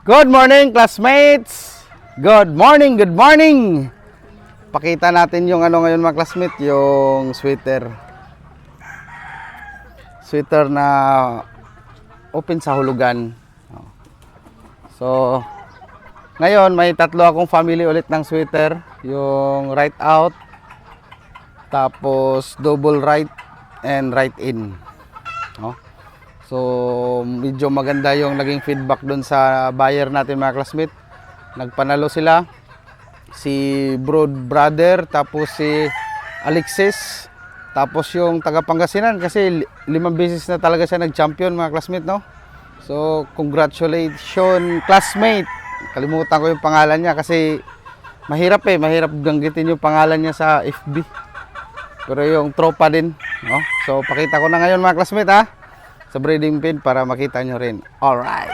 Good morning, classmates! Good morning, good morning! Pakita natin yung ano ngayon mga classmates, yung sweater. Sweater na open sa hulugan. So, ngayon may tatlo akong family ulit ng sweater. Yung right out, tapos double right, and right in. No? So, medyo maganda yung naging feedback dun sa buyer natin mga classmate. Nagpanalo sila. Si brother, tapos si Alexis, tapos yung taga Pangasinan kasi 5 beses na talaga siya nag-champion mga classmate, no? So, congratulations classmate. Kalimutan ko yung pangalan niya kasi mahirap ganggitin yung pangalan niya sa FB. Pero yung tropa din, no? So, pakita ko na ngayon mga classmate ha, sa breeding pen para makita nyo rin. Alright.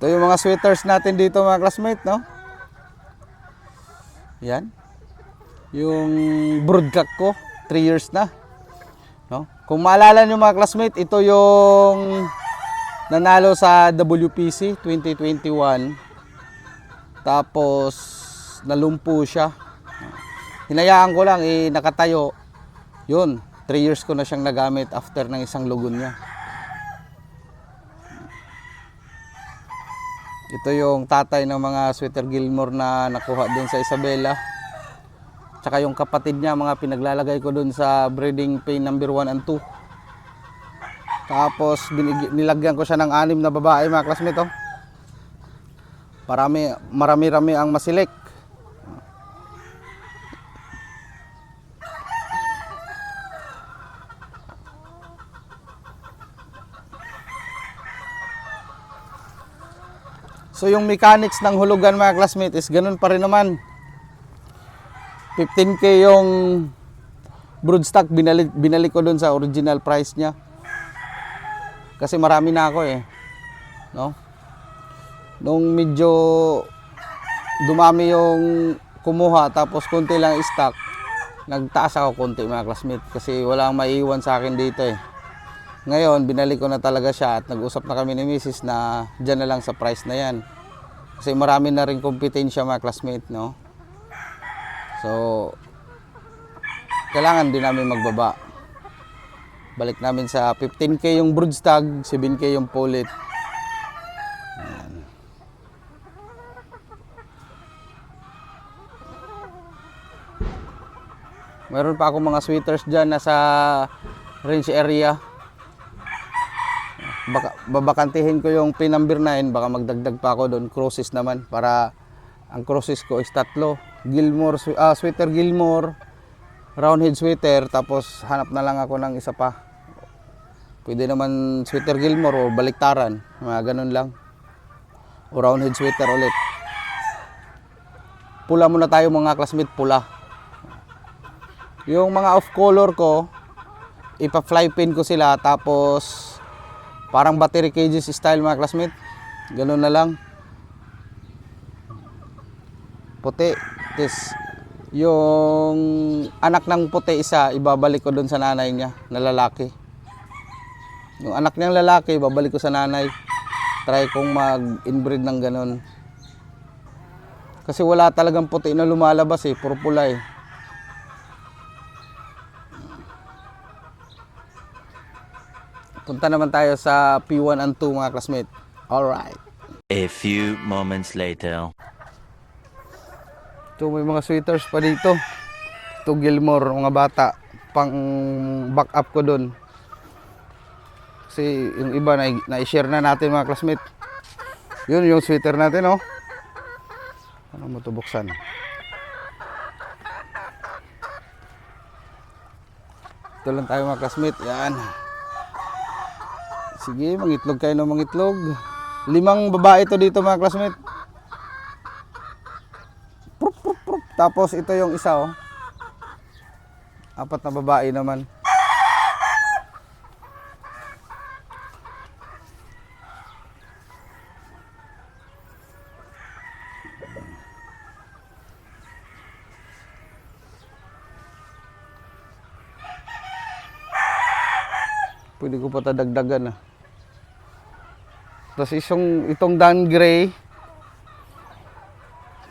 Ito yung mga sweaters natin dito mga classmate, no? Yan. Yung broodcock ko, 3 years na. No? Kung maalala nyo mga classmate, ito yung nanalo sa WPC 2021. Tapos nalumpo siya. Hinayaan ko lang, nakatayo. Yun, 3 years ko na siyang nagamit after ng isang lugon niya. Ito yung tatay ng mga Sweater Gilmore na nakuha dun sa Isabela. Tsaka yung kapatid niya, mga pinaglalagay ko dun sa breeding pen number 1 and 2. Tapos nilagyan ko siya ng 6 na babae mga classmate. Oh. Marami-rami ang masilik. So yung mechanics ng hulugan mga classmate is ganun pa rin naman. 15k yung broodstock, binalik ko dun sa original price niya. Kasi marami na ako eh. No? Nung medyo dumami yung kumuha tapos konti lang stock, nagtaas ako konti mga classmate kasi walang maiiwan sa akin dito eh. Ngayon, binalik ko na talaga siya at nag-usap na kami ni Mrs. na dyan na lang sa price na yan. Kasi marami na rin kompetensya mga classmate, no? So, kailangan din namin magbaba. Balik namin sa 15k yung broodstock, 7k yung pullet. Ayan. Meron pa akong mga sweaters dyan nasa range area. Babakantihin ko yung pin number 9, baka magdagdag pa ako doon, crosses naman, para ang crosses ko is 3 Gilmore, Sweater Gilmore, roundhead sweater, tapos hanap na lang ako ng isa pa. Pwede naman Sweater Gilmore o baliktaran, mga ganun lang, o roundhead sweater ulit. Pula muna tayo mga classmate, pula. Yung mga off color ko, ipa-fly pin ko sila, tapos parang battery cages style mga classmate. Ganun na lang. Puti. Tis, yung anak ng puti isa, ibabalik ko dun sa nanay niya na lalaki. Yung anak niyang lalaki, ibabalik ko sa nanay. Try kong mag-inbreed ng ganun. Kasi wala talagang puti na lumalabas eh. Puro pula eh. Punta naman tayo sa P1 and 2 mga classmate. Alright. A few moments later. Ito may mga sweaters pa dito. Ito Gilmore, mga bata. Pang back up ko dun. Kasi yung iba na-share na natin mga classmate. Yun yung sweater natin, oh. Ano mo ito buksan? Ito lang tayo mga classmate. Yan. Sige, mangitlog kayo ng mangitlog. 5 babae ito dito mga classmate. Prup, prup, prup. Tapos ito yung isa, oh. 4 na babae naman. Pwede ko pa tadagdagan ah. Tapos itong Dan Gray,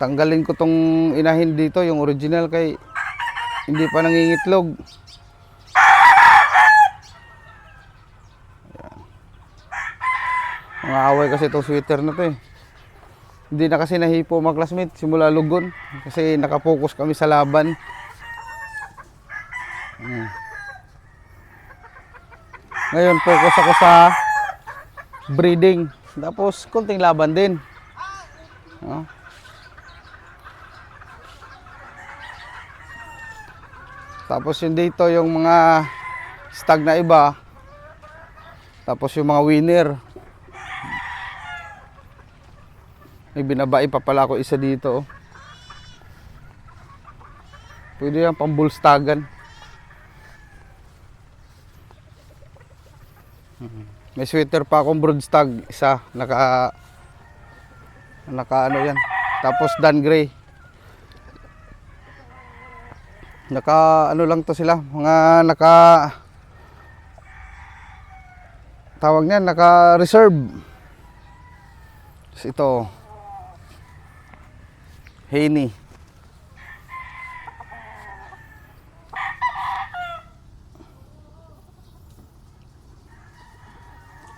tanggalin ko tong inahin dito, yung original, kay hindi pa nangingitlog. Ayan. Mga away kasi itong sweater na to eh. Hindi na kasi nahipo mga classmate simula lugon kasi nakapokus kami sa laban. Ngayon focus ako sa breeding. Tapos konting laban din. Oh. Tapos yung dito yung mga stag na iba. Tapos yung mga winner. May binabae pa pala ako isa dito. Pwede yan pang bullstagan. May sweater pa akong broodstag isa, naka ano yan. Tapos Dan Gray. Naka ano lang to sila, mga tawag niyan, naka reserve. Tapos ito Haney.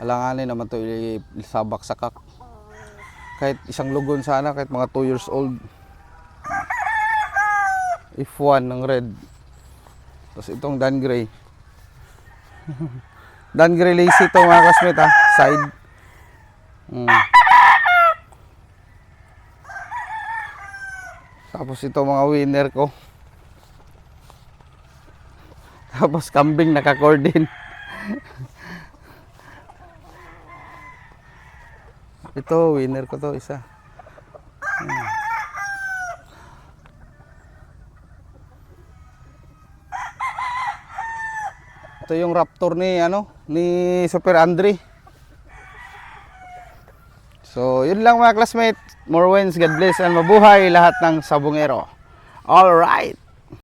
Alanganin naman to isabak sa kak. Kahit isang lugon sana, kahit mga 2 years old. If 1 ng red. Tapos itong Dan Gray. Dan Gray lacy to mga kasmet ha. Side. Tapos ito mga winner ko. Tapos kambing naka-cordin. Ito, winner ko to, isa. Ito yung raptor ni Super Andre. So, yun lang mga classmates. More wins, God bless, and mabuhay lahat ng sabongero. All right.